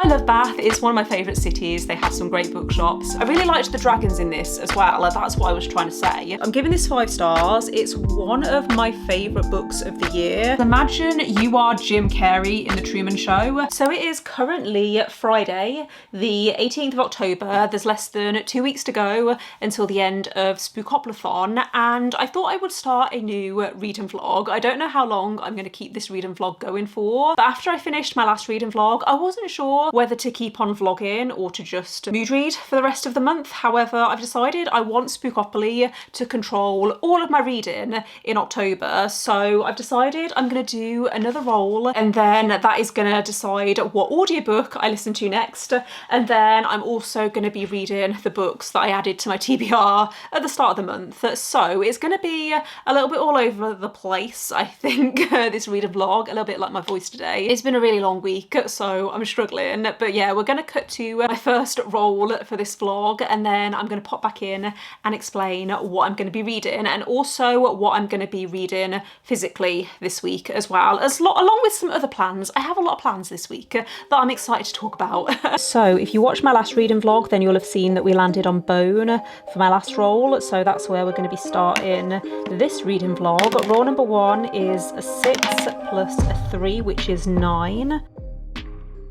love Bath. It's one of my favourite cities. They have some great bookshops. I really liked the dragons in this as well. That's what I was trying to say. I'm giving this 5 stars. It's one of my favourite books of the year. Imagine you are Jim Carrey in The Truman Show. So it is currently Friday, the 18th of October. There's less than 2 weeks to go until the end of Spookoplathon, and I thought I would start a new reading vlog. I don't know how long I'm going to keep this reading vlog going for, but after I finished my last reading vlog, I wasn't sure whether to keep on vlogging or to just mood read for the rest of the month. However, I've decided I want Spookopoly to control all of my reading in October, so I've decided I'm going to do another roll, and then that is going to decide what audiobook I listen to next, and then I'm also going to be reading the books that I added to my TBR at the start of the month. So it's going to be a little bit all over the place, I think, this reading vlog, a little bit like my voice today. It's been a really long week, so I'm struggling, but yeah, we're going to cut to my first roll for this vlog, and then I'm going to pop back in and explain what I'm going to be reading, and also what I'm going to be reading physically this week as well, along with some other plans. I have a lot of plans this week that I'm excited to talk about. So if you watched my last reading vlog, then you'll have seen that we landed on Bone for my last roll, so that's where we're going to be starting this reading vlog. Roll number 1 is a 6 plus a 3, which is 9.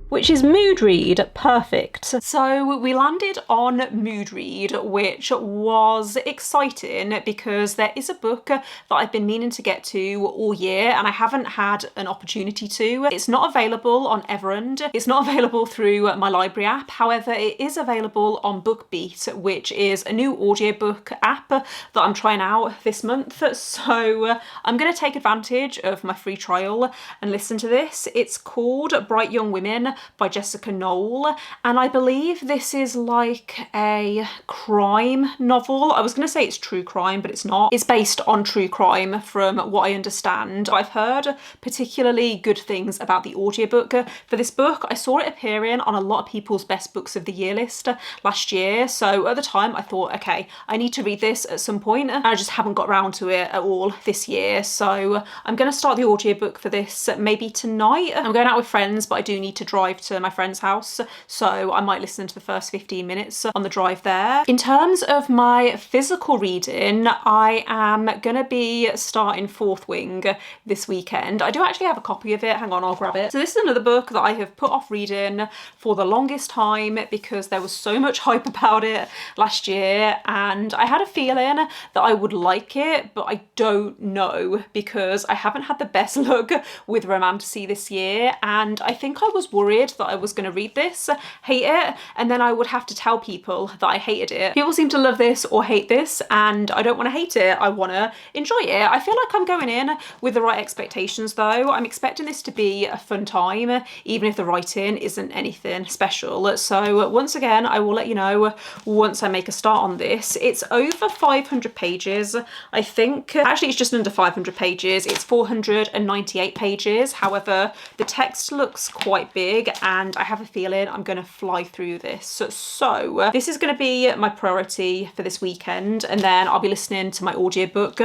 Which is mood read. Perfect. So we landed on mood read, which was exciting because there is a book that I've been meaning to get to all year and I haven't had an opportunity to. It's not available on Everend. It's not available through my library app. However, it is available on BookBeat, which is a new audiobook app that I'm trying out this month. So I'm going to take advantage of my free trial and listen to this. It's called Bright Young Women by Jessica Knoll, and I believe this is like a crime novel. I was going to say it's true crime, but it's not. It's based on true crime from what I understand. I've heard particularly good things about the audiobook for this book. I saw it appearing on a lot of people's best books of the year list last year, so at the time I thought, okay, I need to read this at some point, and I just haven't got around to it at all this year. So I'm going to start the audiobook for this maybe tonight. I'm going out with friends, but I do need to drive to my friend's house, so I might listen to the first 15 minutes on the drive there. In terms of my physical reading, I am gonna be starting Fourth Wing this weekend. I do actually have a copy of it. Hang on, I'll grab it. So this is another book that I have put off reading for the longest time because there was so much hype about it last year, and I had a feeling that I would like it, but I don't know because I haven't had the best luck with romantasy this year, and I think I was worried that I was going to read this, hate it, and then I would have to tell people that I hated it. People seem to love this or hate this, and I don't want to hate it. I want to enjoy it. I feel like I'm going in with the right expectations though. I'm expecting this to be a fun time, even if the writing isn't anything special. So once again, I will let you know once I make a start on this. It's over 500 pages, I think. Actually, it's just under 500 pages. It's 498 pages. However, the text looks quite big, and I have a feeling I'm going to fly through this. So this is going to be my priority for this weekend, and then I'll be listening to my audiobook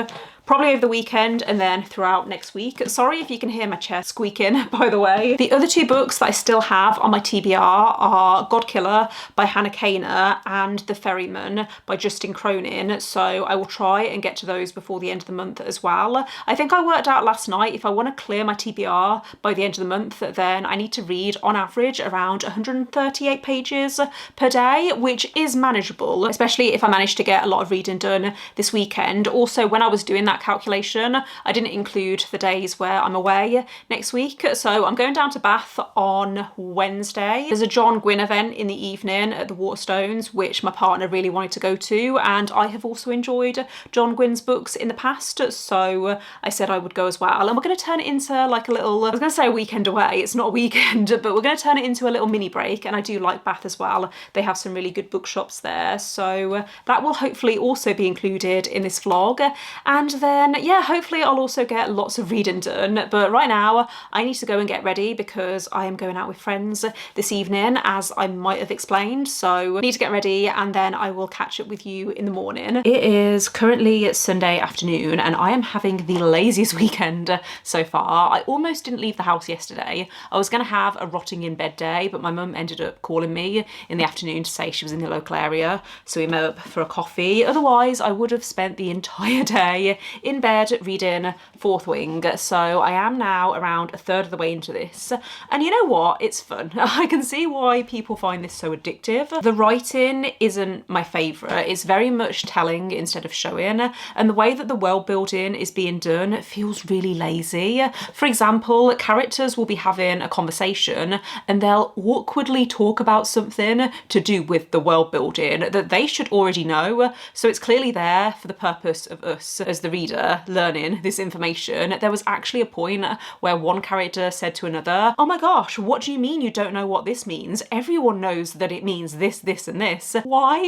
probably over the weekend and then throughout next week. Sorry if you can hear my chair squeaking, by the way. The other 2 books that I still have on my TBR are Godkiller by Hannah Kaner and The Ferryman by Justin Cronin, so I will try and get to those before the end of the month as well. I think I worked out last night if I want to clear my TBR by the end of the month, then I need to read on average around 138 pages per day, which is manageable, especially if I manage to get a lot of reading done this weekend. Also, when I was doing that calculation, I didn't include the days where I'm away next week. So I'm going down to Bath on Wednesday. There's a John Gwynne event in the evening at the Waterstones, which my partner really wanted to go to, and I have also enjoyed John Gwynne's books in the past, so I said I would go as well. And we're going to turn it into like a little, I was going to say a weekend away, it's not a weekend, but we're going to turn it into a little mini break, and I do like Bath as well. They have some really good bookshops there, so that will hopefully also be included in this vlog. And then, yeah, hopefully I'll also get lots of reading done. But right now, I need to go and get ready because I am going out with friends this evening, as I might have explained. So I need to get ready and then I will catch up with you in the morning. It is currently Sunday afternoon and I am having the laziest weekend so far. I almost didn't leave the house yesterday. I was going to have a rotting in bed day, but my mum ended up calling me in the afternoon to say she was in the local area. So we met up for a coffee. Otherwise, I would have spent the entire day in bed reading Fourth Wing. So I am now around a third of the way into this. And you know what? It's fun. I can see why people find this so addictive. The writing isn't my favourite. It's very much telling instead of showing. And the way that the world building is being done feels really lazy. For example, characters will be having a conversation and they'll awkwardly talk about something to do with the world building that they should already know. So it's clearly there for the purpose of us as the reader learning this information. There was actually a point where one character said to another, "Oh my gosh, what do you mean you don't know what this means? Everyone knows that it means this, this and this. Why?"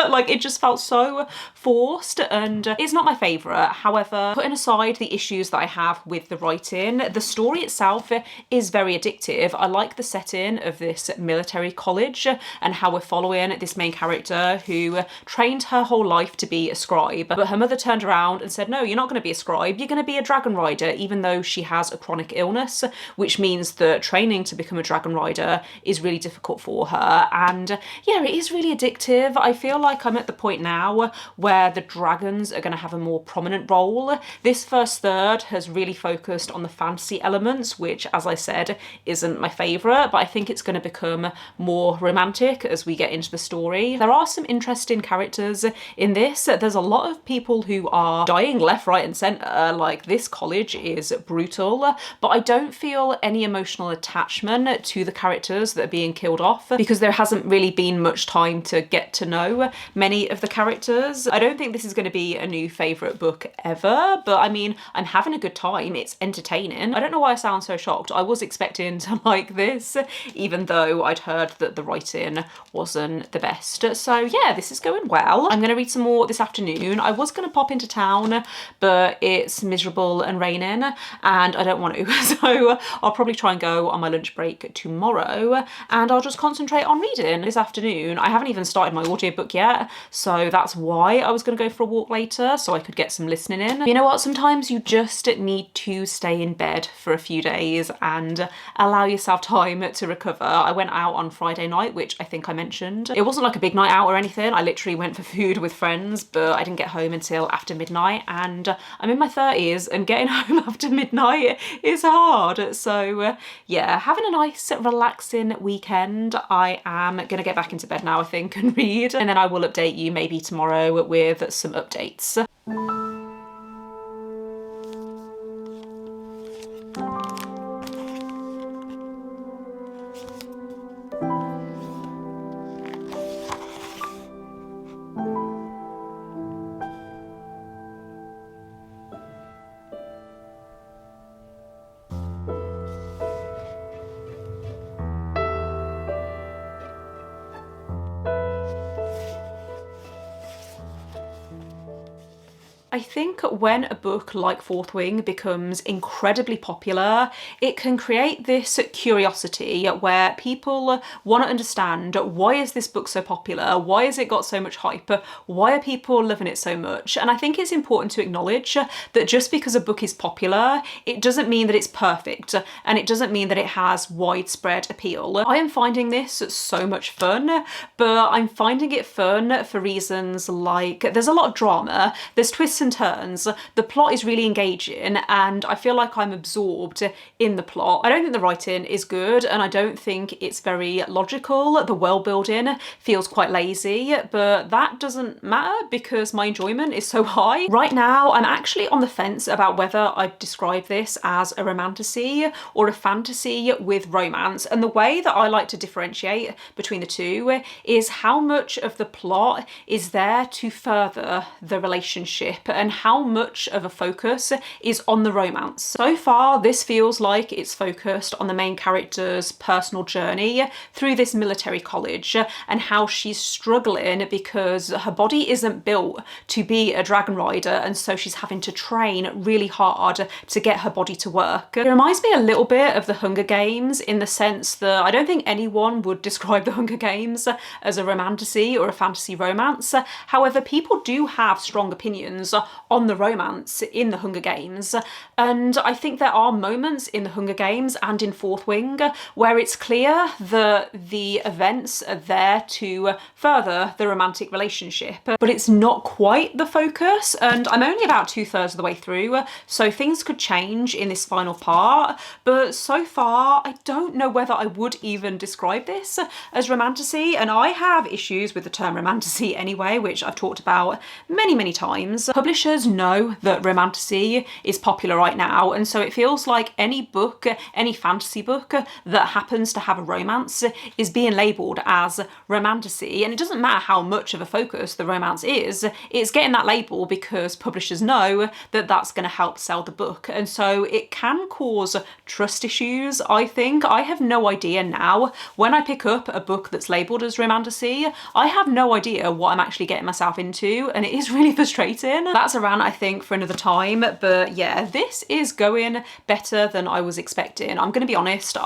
Like, it just felt so forced and it's not my favourite. However, putting aside the issues that I have with the writing, the story itself is very addictive. I like the setting of this military college and how we're following this main character who trained her whole life to be a scribe, but her mother turned around and said, "No, you're not going to be a scribe, you're going to be a dragon rider," even though she has a chronic illness, which means that training to become a dragon rider is really difficult for her. And yeah, it is really addictive. I feel like I'm at the point now where the dragons are going to have a more prominent role. This first third has really focused on the fantasy elements, which, as I said, isn't my favourite, but I think it's going to become more romantic as we get into the story. There are some interesting characters in this. There's a lot of people who are dying left, right and centre. Like, this college is brutal, but I don't feel any emotional attachment to the characters that are being killed off because there hasn't really been much time to get to know many of the characters. I don't think this is going to be a new favourite book ever, but I mean, I'm having a good time. It's entertaining. I don't know why I sound so shocked. I was expecting to like this, even though I'd heard that the writing wasn't the best. So yeah, this is going well. I'm going to read some more this afternoon. I was going to pop into town, but it's miserable and raining and I don't want to. So I'll probably try and go on my lunch break tomorrow and I'll just concentrate on reading this afternoon. I haven't even started my audiobook yet, so that's why I was going to go for a walk later so I could get some listening in. You know what? Sometimes you just need to stay in bed for a few days and allow yourself time to recover. I went out on Friday night, which I think I mentioned. It wasn't like a big night out or anything. I literally went for food with friends, but I didn't get home until after midnight, and I'm in my 30s and getting home after midnight is hard. So yeah, having a nice relaxing weekend. I am gonna get back into bed now, I think, and read, and then I will update you maybe tomorrow with some updates. I think when a book like Fourth Wing becomes incredibly popular, it can create this curiosity where people want to understand, why is this book so popular? Why has it got so much hype? Why are people loving it so much? And I think it's important to acknowledge that just because a book is popular, it doesn't mean that it's perfect, and it doesn't mean that it has widespread appeal. I am finding this so much fun, but I'm finding it fun for reasons like there's a lot of drama, there's twists and turns, the plot is really engaging, and I feel like I'm absorbed in the plot. I don't think the writing is good, and I don't think it's very logical. The world building feels quite lazy, but that doesn't matter because my enjoyment is so high. Right now, I'm actually on the fence about whether I'd describe this as a romantasy or a fantasy with romance, and the way that I like to differentiate between the two is how much of the plot is there to further the relationship and how much of a focus is on the romance. So far, this feels like it's focused on the main character's personal journey through this military college and how she's struggling because her body isn't built to be a dragon rider, and so she's having to train really hard to get her body to work. It reminds me a little bit of the Hunger Games in the sense that I don't think anyone would describe the Hunger Games as a romantasy or a fantasy romance. However, people do have strong opinions on the romance in the Hunger Games, and I think there are moments in the Hunger Games and in Fourth Wing where it's clear that the events are there to further the romantic relationship, but it's not quite the focus, and I'm only about 2/3 of the way through, so things could change in this final part, but so far I don't know whether I would even describe this as romantasy, and I have issues with the term romantasy anyway, which I've talked about many times. Publishers know that romantasy is popular right now, and so it feels like any book, any fantasy book that happens to have a romance is being labelled as romantasy, and it doesn't matter how much of a focus the romance is, it's getting that label because publishers know that that's going to help sell the book, and so it can cause trust issues, I think. I have no idea now, when I pick up a book that's labelled as romantasy, I have no idea what I'm actually getting myself into, and it is really frustrating. That's a rant, I think, for another time, but yeah, this is going better than I was expecting. I'm going to be honest,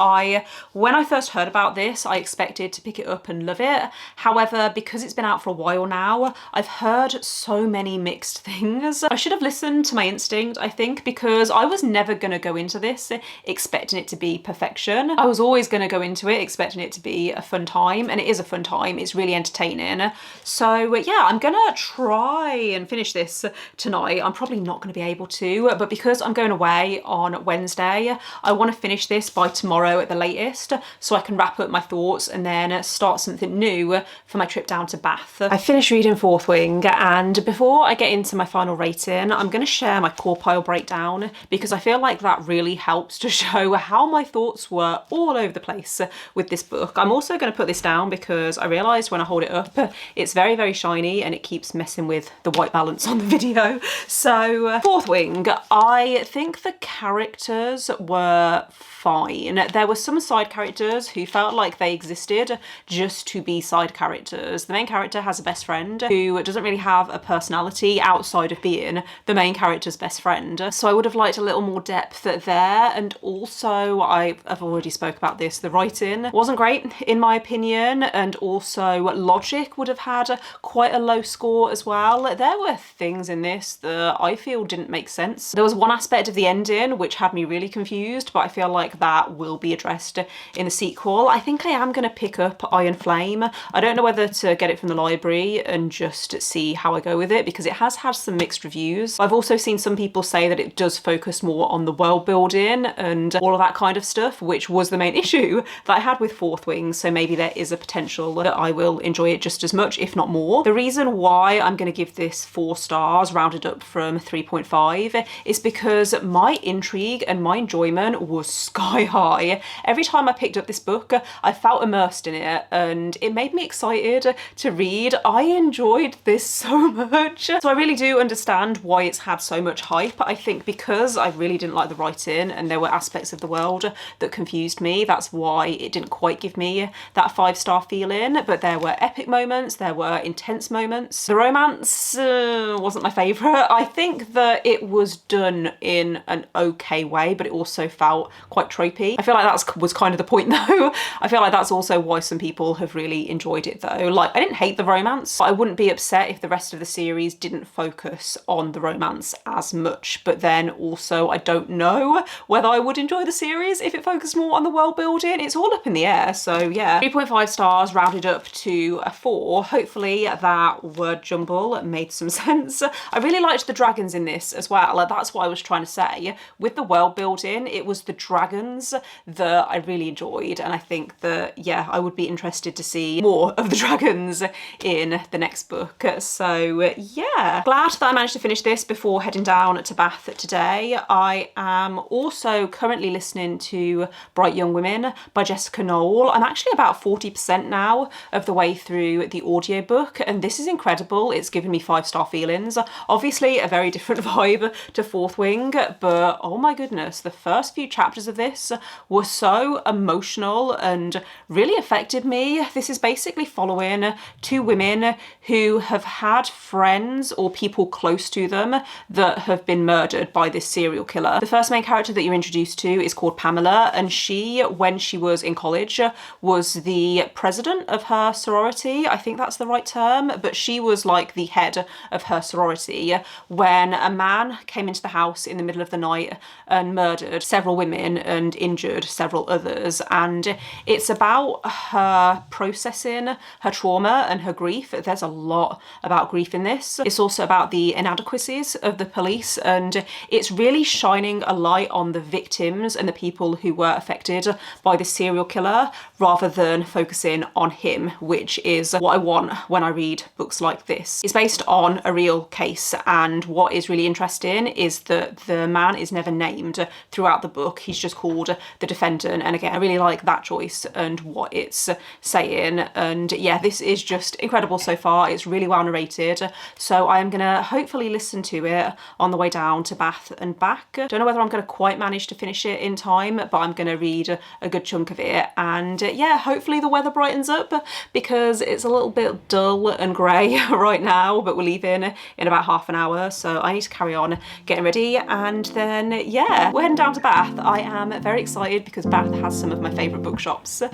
when I first heard about this, I expected to pick it up and love it. However, because it's been out for a while now, I've heard so many mixed things. I should have listened to my instinct, I think, because I was never going to go into this expecting it to be perfection. I was always going to go into it expecting it to be a fun time, and it is a fun time. It's really entertaining. So yeah, I'm gonna try and finish this tonight. I'm probably not going to be able to, but because I'm going away on Wednesday, I want to finish this by tomorrow at the latest so I can wrap up my thoughts and then start something new for my trip down to Bath. I finished reading Fourth Wing, and before I get into my final rating, I'm going to share my core pile breakdown because I feel like that really helps to show how my thoughts were all over the place with this book. I'm also going to put this down because I realised when I hold it up, it's very shiny and it keeps messing with the white balance on the video. So Fourth Wing, I think the characters were fine. There were some side characters who felt like they existed just to be side characters. The main character has a best friend who doesn't really have a personality outside of being the main character's best friend. So I would have liked a little more depth there, and also I've already spoke about this, the writing wasn't great in my opinion, and also logic would have had quite a low score as well. There were things in this that I feel didn't make sense. There was one aspect of the ending which had me really confused, but I feel like that will be addressed in the sequel. I think I am going to pick up Iron Flame. I don't know whether to get it from the library and just see how I go with it because it has had some mixed reviews. I've also seen some people say that it does focus more on the world building and all of that kind of stuff, which was the main issue that I had with Fourth Wing, so maybe there is a potential that I will enjoy it just as much, if not more. The reason why I'm going to give this 4 stars, rounded up from 3.5, is because my intrigue and my enjoyment was sky high. Every time I picked up this book, I felt immersed in it and it made me excited to read. I enjoyed this so much. So I really do understand why it's had so much hype. I think because I really didn't like the writing and there were aspects of the world that confused me, that's why it didn't quite give me that 5-star feeling. But there were epic moments, there were intense moments. The romance wasn't my favourite. I think that it was done in an okay way, but it also felt quite tropey. I feel like that was kind of the point though. I feel like that's also why some people have really enjoyed it though. Like, I didn't hate the romance, but I wouldn't be upset if the rest of the series didn't focus on the romance as much. But then also, I don't know whether I would enjoy the series if it focused more on the world building. It's all up in the air. So yeah, 3.5 stars rounded up to a 4. Hopefully that word jumble made some sense. I really liked the dragons in this as well. Like, that's what I was trying to say. With the world building, it was the dragons that I really enjoyed, and I think that, yeah, I would be interested to see more of the dragons in the next book. So yeah, glad that I managed to finish this before heading down to Bath today. I am also currently listening to Bright Young Women by Jessica Knoll. I'm actually about 40% now of the way through the audiobook, and this is incredible. It's given me 5-star feelings. Obviously a very different vibe to Fourth Wing, but oh my goodness, the first few chapters of this were so emotional and really affected me. This is basically following two women who have had friends or people close to them that have been murdered by this serial killer. The first main character that you're introduced to is called Pamela, and she, when she was in college, was the president of her sorority. I think that's the right term, but she was like the head of her sorority when a man came into the house in the middle of the night and murdered several women and injured several others. And it's about her processing her trauma and her grief. There's a lot about grief in this. It's also about the inadequacies of the police, and it's really shining a light on the victims and the people who were affected by the serial killer rather than focusing on him, which is what I want when I read books like this. It's based on a real case, and what is really interesting is that the man is never named throughout the book. He's just called the defendant, and again, I really like that choice and what it's saying. And yeah, this is just incredible so far. It's really well narrated, so I am gonna hopefully listen to it on the way down to Bath and back. Don't know whether I'm gonna quite manage to finish it in time, but I'm gonna read a good chunk of it, and yeah, hopefully the weather brightens up because it's a little bit dull and grey right now, but we're leaving in about half an hour, so I need to carry on getting ready. And then yeah, we're heading down to Bath. I am very excited because Bath has some of my favourite bookshops. Every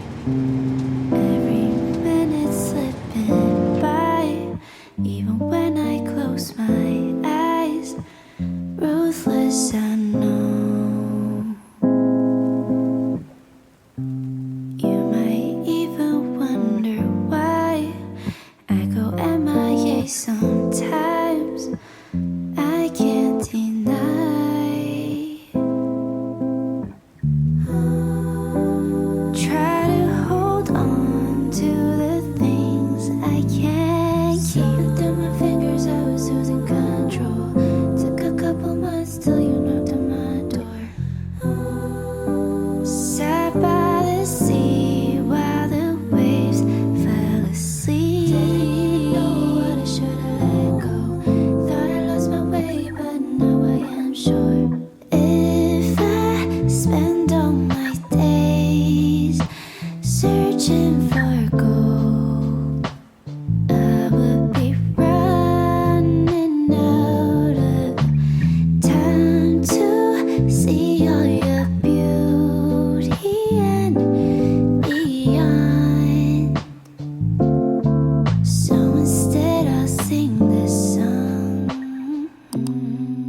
minute slipping by, even when I close my eyes, ruthless I know. You might even wonder why I go MIA sometimes. I can't deny. Try to hold on to the things I can't keep. Slipping through my fingers, I was losing control. Took a couple months till you knocked on my door. Sat by the sea while the waves fell asleep. Didn't know what I should have let go. Thought I lost my way, but now I am sure. If I spend all my days searching for gold, I would be running out of time to see all your beauty and beyond. So instead I'll sing this song.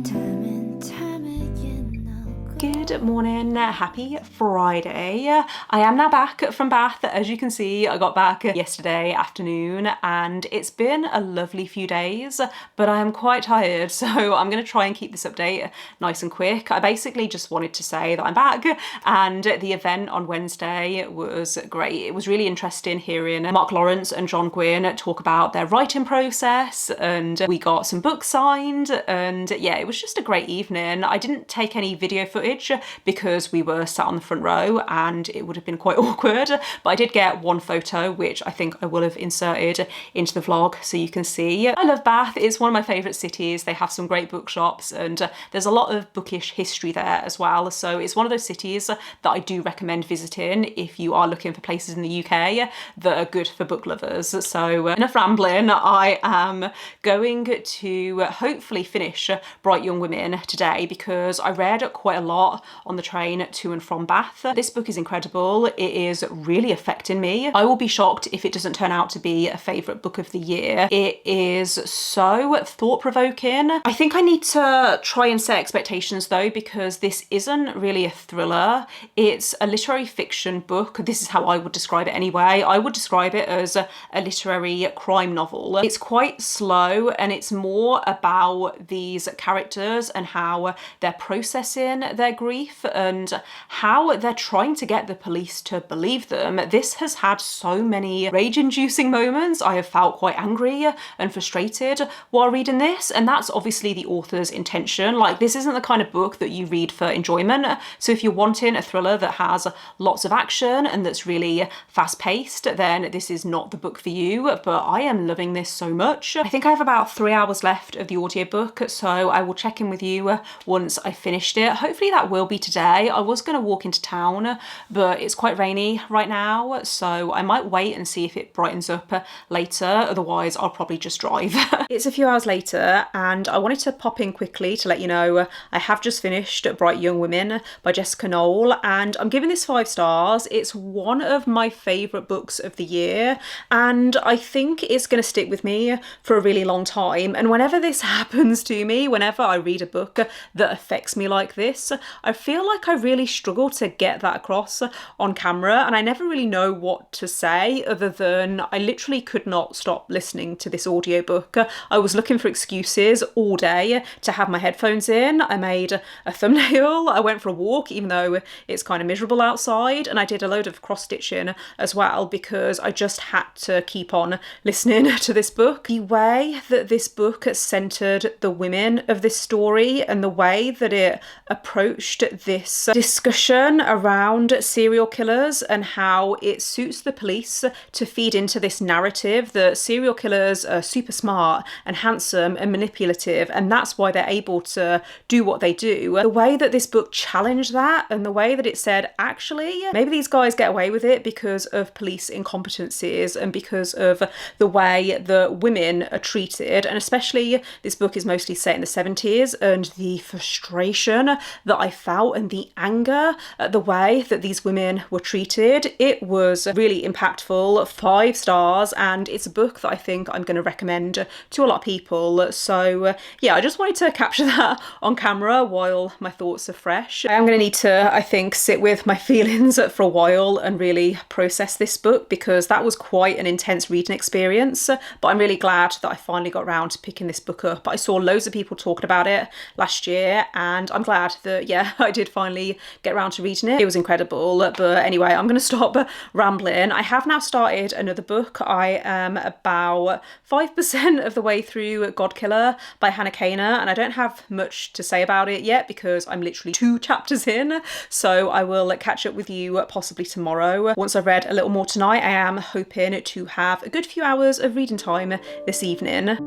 Time and time again I'll go. Good morning, happy Friday. I am now back from Bath. As you can see, I got back yesterday afternoon and it's been a lovely few days, but I am quite tired, so I'm going to try and keep this update nice and quick. I basically just wanted to say that I'm back, and the event on Wednesday was great. It was really interesting hearing Mark Lawrence and John Gwynne talk about their writing process, and we got some books signed, and yeah, it was just a great evening. I didn't take any video footage because we were sat on the front row and it would have been quite awkward, but I did get one photo which I think I will have inserted into the vlog so you can see. I love Bath. It's one of my favourite cities. They have some great bookshops, and there's a lot of bookish history there as well, so it's one of those cities that I do recommend visiting if you are looking for places in the UK that are good for book lovers. So enough rambling. I am going to hopefully finish Bright Young Women today because I read quite a lot on the train to and from Bath. This book is incredible. It is really affecting me. I will be shocked if it doesn't turn out to be a favourite book of the year. It is so thought-provoking. I think I need to try and set expectations though, because this isn't really a thriller. It's a literary fiction book. This is how I would describe it anyway. I would describe it as a literary crime novel. It's quite slow and it's more about these characters and how they're processing their grief. life and how they're trying to get the police to believe them. This has had so many rage-inducing moments. I have felt quite angry and frustrated while reading this, and that's obviously the author's intention. Like, this isn't the kind of book that you read for enjoyment. So if you're wanting a thriller that has lots of action and that's really fast-paced, then this is not the book for you, but I am loving this so much. I think I have about 3 hours left of the audiobook, so I will check in with you once I finished it. Hopefully that will be today. I was going to walk into town, but it's quite rainy right now, so I might wait and see if it brightens up later. Otherwise, I'll probably just drive. It's a few hours later, and I wanted to pop in quickly to let you know I have just finished Bright Young Women by Jessica Knoll, and I'm giving this 5 stars. It's one of my favourite books of the year, and I think it's going to stick with me for a really long time. And whenever this happens to me, whenever I read a book that affects me like this, I feel like I really struggle to get that across on camera, and I never really know what to say other than I literally could not stop listening to this audiobook. I was looking for excuses all day to have my headphones in. I made a thumbnail, I went for a walk even though it's kind of miserable outside, and I did a load of cross stitching as well because I just had to keep on listening to this book. The way that this book centered the women of this story and the way that it approached this discussion around serial killers and how it suits the police to feed into this narrative that serial killers are super smart and handsome and manipulative, and that's why they're able to do what they do. The way that this book challenged that, and the way that it said, actually, maybe these guys get away with it because of police incompetencies and because of the way that women are treated. And especially, this book is mostly set in the 70s, and the frustration that I felt and the anger at the way that these women were treated, it was really impactful. 5 stars, and it's a book that I think I'm going to recommend to a lot of people. So yeah, I just wanted to capture that on camera while my thoughts are fresh. I am going to need to, I think, sit with my feelings for a while and really process this book because that was quite an intense reading experience, but I'm really glad that I finally got around to picking this book up. I saw loads of people talking about it last year, and I'm glad that, yeah, I did finally get around to reading it. It was incredible. But anyway, I'm going to stop rambling. I have now started another book. I am about 5% of the way through Godkiller by Hannah Kaner, and I don't have much to say about it yet because I'm literally 2 chapters in, so I will catch up with you possibly tomorrow. Once I've read a little more tonight, I am hoping to have a good few hours of reading time this evening.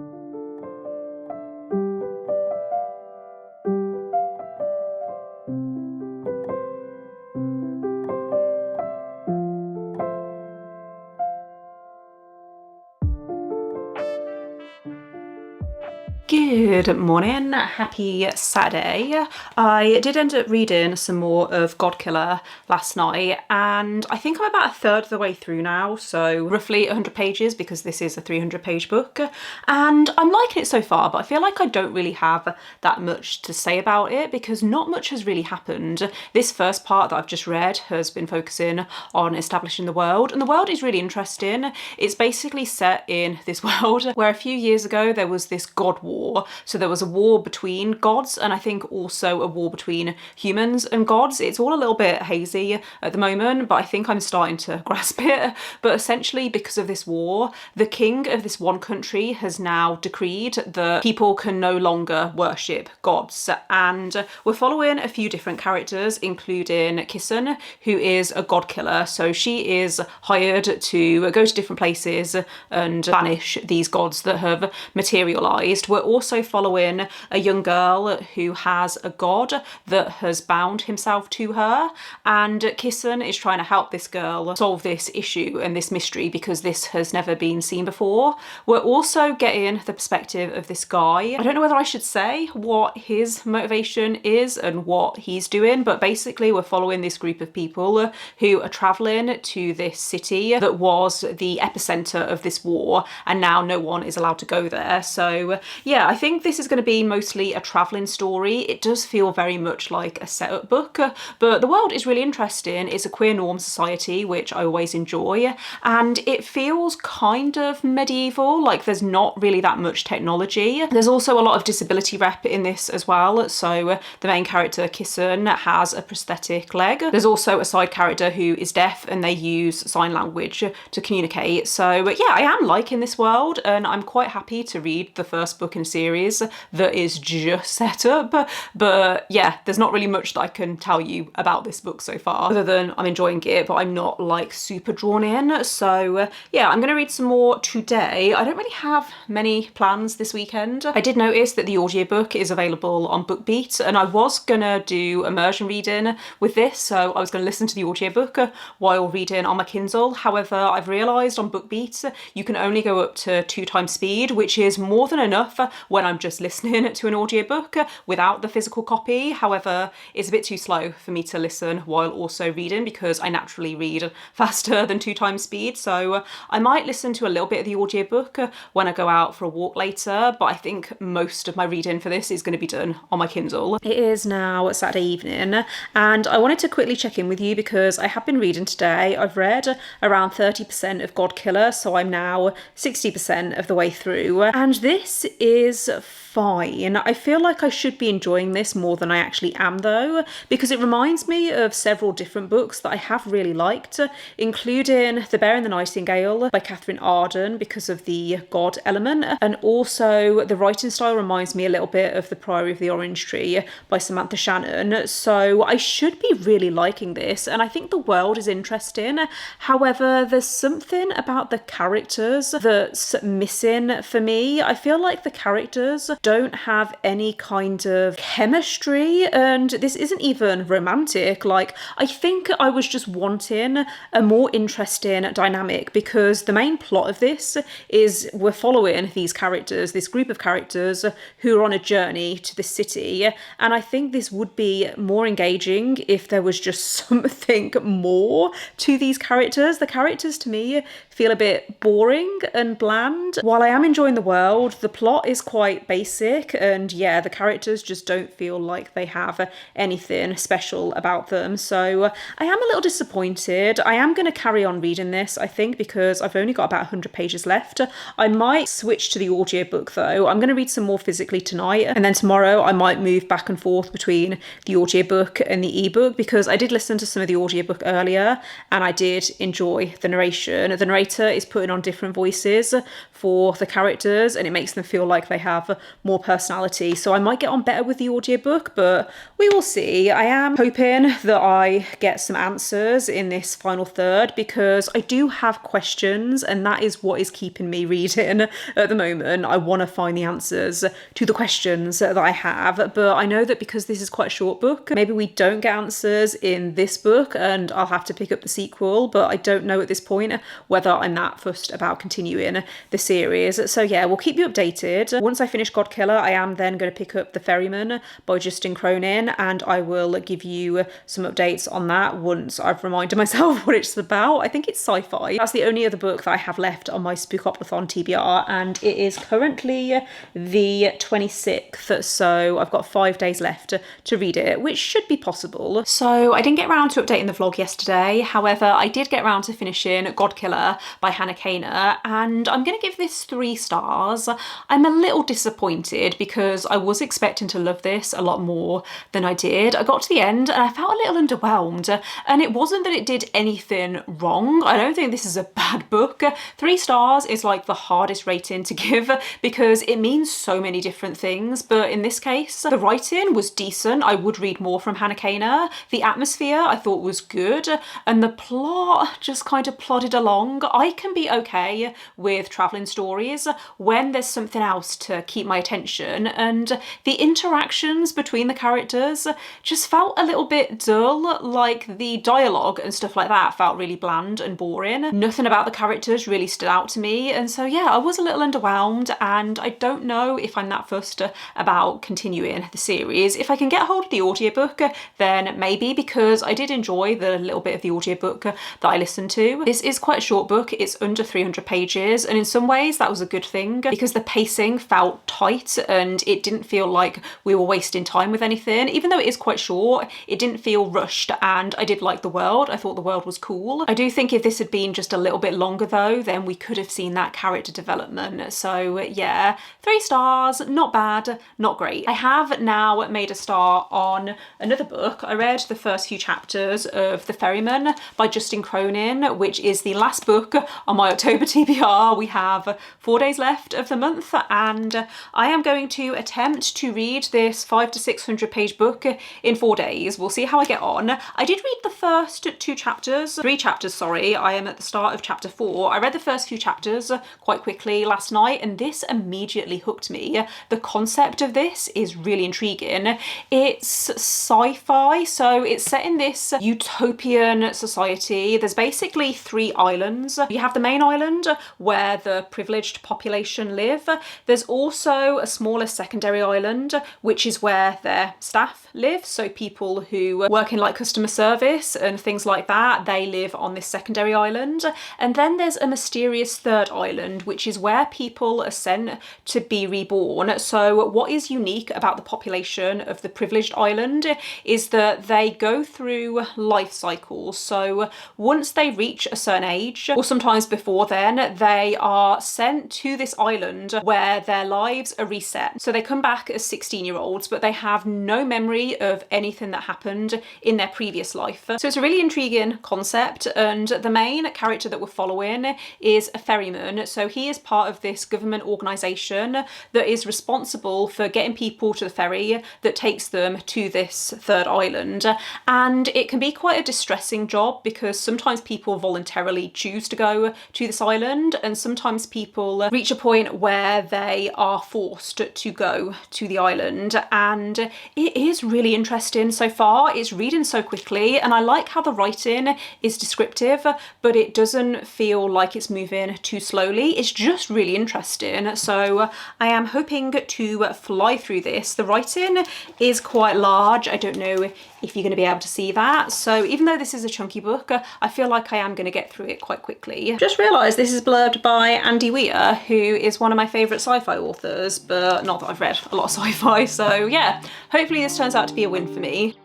Good morning, happy Saturday. I did end up reading some more of Godkiller last night, and I think I'm about a third of the way through now, so roughly 100 pages because this is a 300-page book, and I'm liking it so far, but I feel like I don't really have that much to say about it because not much has really happened. This first part that I've just read has been focusing on establishing the world, and the world is really interesting. It's basically set in this world where a few years ago there was this god war. So there was a war between gods, and I think also a war between humans and gods. It's all a little bit hazy at the moment, but I think I'm starting to grasp it. But essentially, because of this war, the king of this one country has now decreed that people can no longer worship gods. And we're following a few different characters, including Kissen, who is a god killer. So she is hired to go to different places and banish these gods that have materialized. We're also following a young girl who has a god that has bound himself to her, and Kissen is trying to help this girl solve this issue and this mystery because this has never been seen before. We're also getting the perspective of this guy. I don't know whether I should say what his motivation is and what he's doing, but basically we're following this group of people who are traveling to this city that was the epicenter of this war, and now no one is allowed to go there. So yeah, yeah, I think this is going to be mostly a travelling story. It does feel very much like a setup book, but the world is really interesting. It's a queer norm society, which I always enjoy, and it feels kind of medieval, like there's not really that much technology. There's also a lot of disability rep in this as well, so the main character, Kissen, has a prosthetic leg. There's also a side character who is deaf and they use sign language to communicate. So yeah, I am liking this world and I'm quite happy to read the first book in a series that is just set up. But yeah, there's not really much that I can tell you about this book so far, other than I'm enjoying it, but I'm not like super drawn in. So yeah, I'm going to read some more today. I don't really have many plans this weekend. I did notice that the audiobook is available on BookBeat, and I was gonna do immersion reading with this, so I was gonna listen to the audiobook while reading on my Kindle. However, I've realised on BookBeat you can only go up to 2 times speed, which is more than enough when I'm just listening to an audiobook without the physical copy. However, it's a bit too slow for me to listen while also reading because I naturally read faster than 2 times speed. So I might listen to a little bit of the audiobook when I go out for a walk later, but I think most of my reading for this is going to be done on my Kindle. It is now Saturday evening and I wanted to quickly check in with you because I have been reading today. I've read around 30% of Godkiller, so I'm now 60% of the way through, and this is fine. I feel like I should be enjoying this more than I actually am though, because it reminds me of several different books that I have really liked, including The Bear and the Nightingale by Catherine Arden because of the God element, and also the writing style reminds me a little bit of The Priory of the Orange Tree by Samantha Shannon. So I should be really liking this, and I think the world is interesting. However, there's something about the characters that's missing for me. I feel like the characters don't have any kind of chemistry, and this isn't even romantic. Like, I think I was just wanting a more interesting dynamic, because the main plot of this is we're following these characters, this group of characters who are on a journey to the city, and I think this would be more engaging if there was just something more to these characters. The characters to me feel a bit boring and bland. While I am enjoying the world, the plot is quite basic, and yeah, the characters just don't feel like they have anything special about them. So I am a little disappointed. I am going to carry on reading this, I think, because I've only got about 100 pages left. I might switch to the audiobook though. I'm going to read some more physically tonight, and then tomorrow I might move back and forth between the audiobook and the ebook, because I did listen to some of the audiobook earlier and I did enjoy the narration. The narrator is putting on different voices for the characters and it makes them feel like they have more personality. So I might get on better with the audiobook, but we will see. I am hoping that I get some answers in this final third, because I do have questions and that is what is keeping me reading at the moment. I want to find the answers to the questions that I have, but I know that because this is quite a short book, maybe we don't get answers in this book and I'll have to pick up the sequel, but I don't know at this point whether I'm that fussed about continuing the series. So yeah, we'll keep you updated. Once I finish Godkiller, I am then going to pick up The Ferryman by Justin Cronin, and I will give you some updates on that once I've reminded myself what it's about. I think it's sci-fi. That's the only other book that I have left on my Spookoplathon TBR, and it is currently the 26th, so I've got 5 days left to read it, which should be possible. So I didn't get around to updating the vlog yesterday. However, I did get around to finishing Godkiller by Hannah Kaner, and I'm going to give this 3 stars. I'm a little disappointed because I was expecting to love this a lot more than I did. I got to the end and I felt a little underwhelmed, and it wasn't that it did anything wrong. I don't think this is a bad book. 3 stars is like the hardest rating to give because it means so many different things, but in this case the writing was decent. I would read more from Hannah Kaner. The atmosphere I thought was good, and the plot just kind of plodded along. I can be okay with travelling stories when there's something else to keep my attention, and the interactions between the characters just felt a little bit dull. Like the dialogue and stuff like that felt really bland and boring. Nothing about the characters really stood out to me, and so yeah, I was a little underwhelmed, and I don't know if I'm that fussed about continuing the series. If I can get hold of the audiobook, then maybe, because I did enjoy the little bit of the audiobook that I listened to. This is quite a short book. It's under 300 pages, and in some ways that was a good thing because the pacing felt tight and it didn't feel like we were wasting time with anything. Even though it is quite short, it didn't feel rushed, and I did like the world. I thought the world was cool. I do think if this had been just a little bit longer though, then we could have seen that character development. So yeah, 3 stars, not bad, not great. I have now made a star on another book. I read the first few chapters of The Ferryman by Cronin, which is the last book on my October TBR. We have 4 days left of the month, and I am going to attempt to read this 500 to 600 page book in 4 days. We'll see how I get on. I did read the first 3 chapters, sorry. I am at the start of chapter 4. I read the first few chapters quite quickly last night, and this immediately hooked me. The concept of this is really intriguing. It's sci-fi, so it's set in this utopian society. There's basically 3 islands. You have the main island where the privileged population live. There's also a smaller secondary island, which is where their staff live. So people who work in like customer service and things like that, they live on this secondary island. And then there's a mysterious 3rd island, which is where people are sent to be reborn. So what is unique about the population of the privileged island is that they go through life cycles. So once they reach a certain age, or sometimes before then, they are sent to this island where their lives are reset. So they come back as 16-year-olds, but they have no memory of anything that happened in their previous life. So it's a really intriguing concept, and the main character that we're following is a ferryman. So he is part of this government organisation that is responsible for getting people to the ferry that takes them to this 3rd island. And it can be quite a distressing job because sometimes people voluntarily choose to go to this island, and sometimes people reach a point where they are forced to go to the island. And it is really interesting so far. It's reading so quickly, and I like how the writing is descriptive, but it doesn't feel like it's moving too slowly. It's just really interesting. So I am hoping to fly through this. The writing is quite large. I don't know if you're going to be able to see that. So even though this is a chunky book, I feel like I am going to get through it quite quickly. Just realised this is blurbed by Andy Weir, who is one of my favourite sci-fi authors, but not that I've read a lot of sci-fi. So yeah, hopefully this turns out to be a win for me.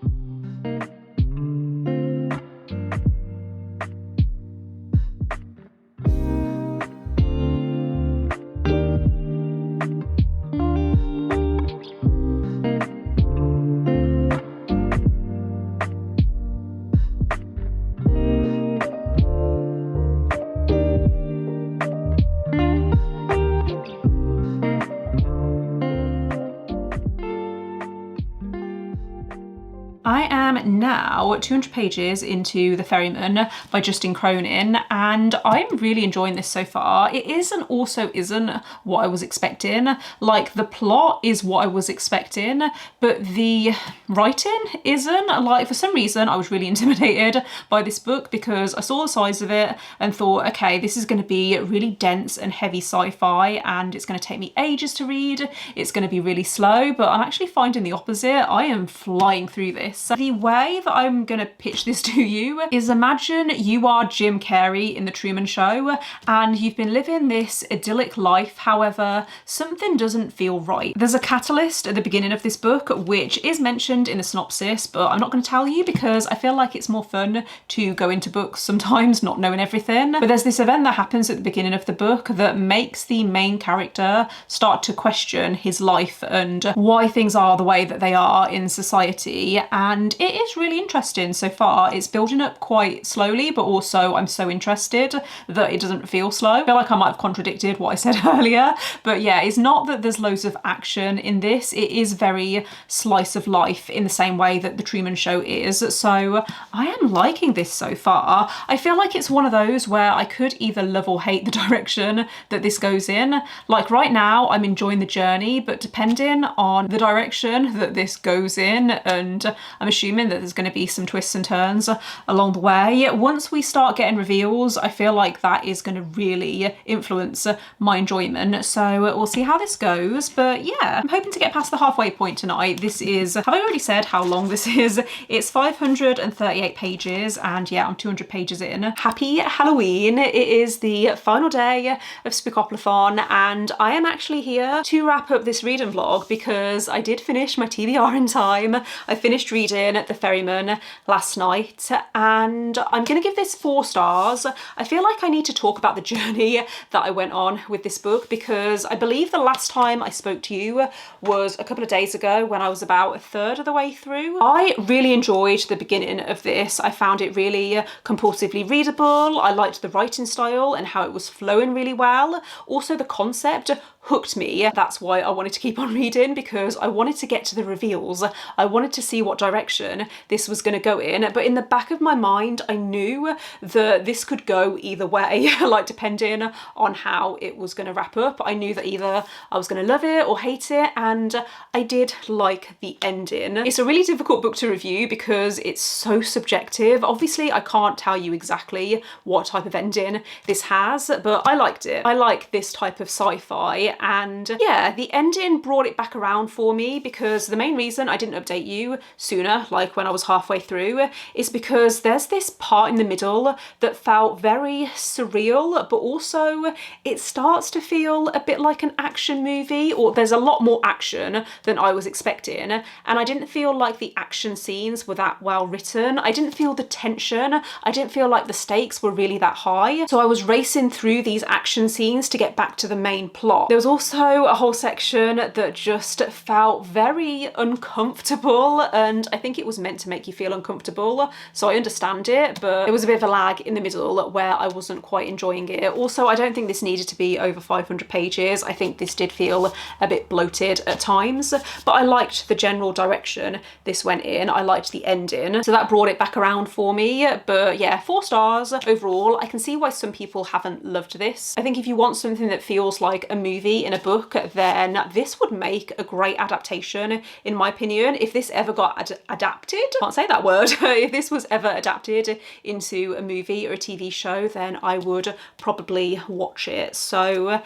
I am now 200 pages into The Ferryman by Cronin, and I'm really enjoying this so far. It is and also isn't what I was expecting. Like, the plot is what I was expecting, but the writing isn't. Like, for some reason I was really intimidated by this book because I saw the size of it and thought, okay, this is going to be really dense and heavy sci-fi, and it's going to take me ages to read. It's going to be really slow, but I'm actually finding the opposite. I am flying through this. The way that I'm gonna pitch this to you is, imagine you are Jim Carrey in The Truman Show and you've been living this idyllic life, however, something doesn't feel right. There's a catalyst at the beginning of this book which is mentioned in the synopsis, but I'm not going to tell you because I feel like it's more fun to go into books sometimes not knowing everything. But there's this event that happens at the beginning of the book that makes the main character start to question his life and why things are the way that they are in society, and it is really interesting so far. It's building up quite slowly, but also I'm so interested that it doesn't feel slow. I feel like I might have contradicted what I said earlier, but yeah, it's not that there's loads of action in this. It is very slice of life in the same way that The Truman Show is. So I am liking this so far. I feel like it's one of those where I could either love or hate the direction that this goes in. Like right now, I'm enjoying the journey, but depending on the direction that this goes in, and I'm assuming that there's going to be some twists and turns along the way. Once we start getting reveals, I feel like that is going to really influence my enjoyment. So we'll see how this goes. But yeah, I'm hoping to get past the halfway point tonight. This is, have I already said how long this is? It's 538 pages, and yeah, I'm 200 pages in. Happy Halloween. It is the final day of Spookoplathon, and I am actually here to wrap up this reading vlog because I did finish my TBR in time. I finished reading The Ferryman last night, and I'm gonna give this 4 stars. I feel like I need to talk about the journey that I went on with this book, because I believe the last time I spoke to you was a couple of days ago when I was about a third of the way through. I really enjoyed the beginning of this. I found it really compulsively readable. I liked the writing style and how it was flowing really well. Also, the concept hooked me. That's why I wanted to keep on reading, because I wanted to get to the reveals. I wanted to see what direction this was going to go in, but in the back of my mind I knew that this could go either way, like depending on how it was going to wrap up. I knew that either I was going to love it or hate it, and I did like the ending. It's a really difficult book to review because it's so subjective. Obviously I can't tell you exactly what type of ending this has, but I liked it. I like this type of sci-fi. And yeah, the ending brought it back around for me, because the main reason I didn't update you sooner, like when I was halfway through, is because there's this part in the middle that felt very surreal, but also it starts to feel a bit like an action movie, or there's a lot more action than I was expecting, and I didn't feel like the action scenes were that well written. I didn't feel the tension. I didn't feel like the stakes were really that high. So I was racing through these action scenes to get back to the main plot. There was also a whole section that just felt very uncomfortable, and I think it was meant to make you feel uncomfortable, so I understand it, but there was a bit of a lag in the middle where I wasn't quite enjoying it. Also, I don't think this needed to be over 500 pages. I think this did feel a bit bloated at times, but I liked the general direction this went in. I liked the ending, so that brought it back around for me. But yeah, 4 stars overall. I can see why some people haven't loved this. I think if you want something that feels like a movie in a book, then this would make a great adaptation, in my opinion. If this ever got adapted, can't say that word, if this was ever adapted into a movie or a TV show, then I would probably watch it. So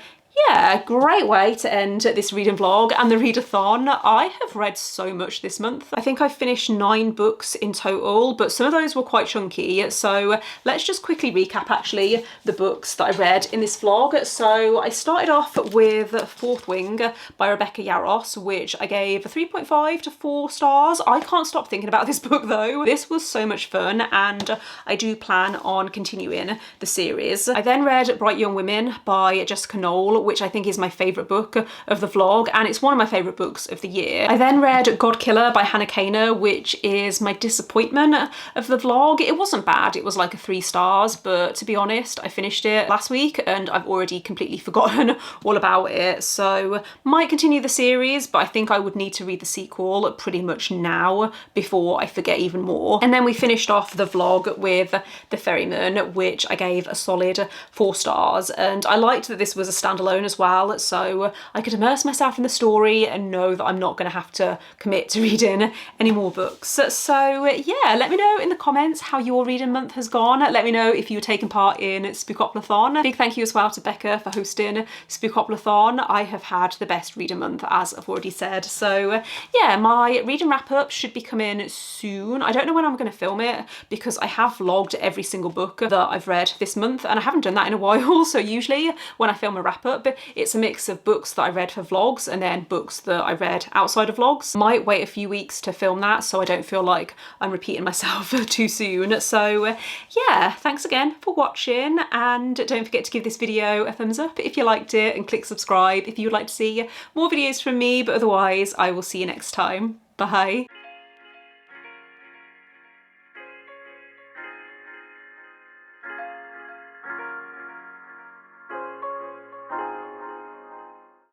yeah, great way to end this reading vlog and the readathon. I have read so much this month. I think I finished 9 books in total, but some of those were quite chunky. So let's just quickly recap actually the books that I read in this vlog. So I started off with Fourth Wing by Rebecca Yarros, which I gave 3.5 to 4 stars. I can't stop thinking about this book though. This was so much fun, and I do plan on continuing the series. I then read Bright Young Women by Jessica Knoll, which I think is my favourite book of the vlog, and it's one of my favourite books of the year. I then read Godkiller by Hannah Kaner, which is my disappointment of the vlog. It wasn't bad, it was like a 3 stars, but to be honest, I finished it last week and I've already completely forgotten all about it. So might continue the series, but I think I would need to read the sequel pretty much now before I forget even more. And then we finished off the vlog with The Ferryman, which I gave a solid 4 stars, and I liked that this was a standalone as well, so I could immerse myself in the story and know that I'm not going to have to commit to reading any more books. So yeah, let me know in the comments how your reading month has gone. Let me know if you were taking part in Spookoplathon. Big thank you as well to Becca for hosting Spookoplathon. I have had the best reading month, as I've already said. So yeah, my reading wrap up should be coming soon. I don't know when I'm going to film it, because I have vlogged every single book that I've read this month, and I haven't done that in a while. So usually when I film a wrap up, it's a mix of books that I read for vlogs and then books that I read outside of vlogs. Might wait a few weeks to film that so I don't feel like I'm repeating myself too soon. So yeah, thanks again for watching, and don't forget to give this video a thumbs up if you liked it, and click subscribe if you would like to see more videos from me. But otherwise, I will see you next time. Bye.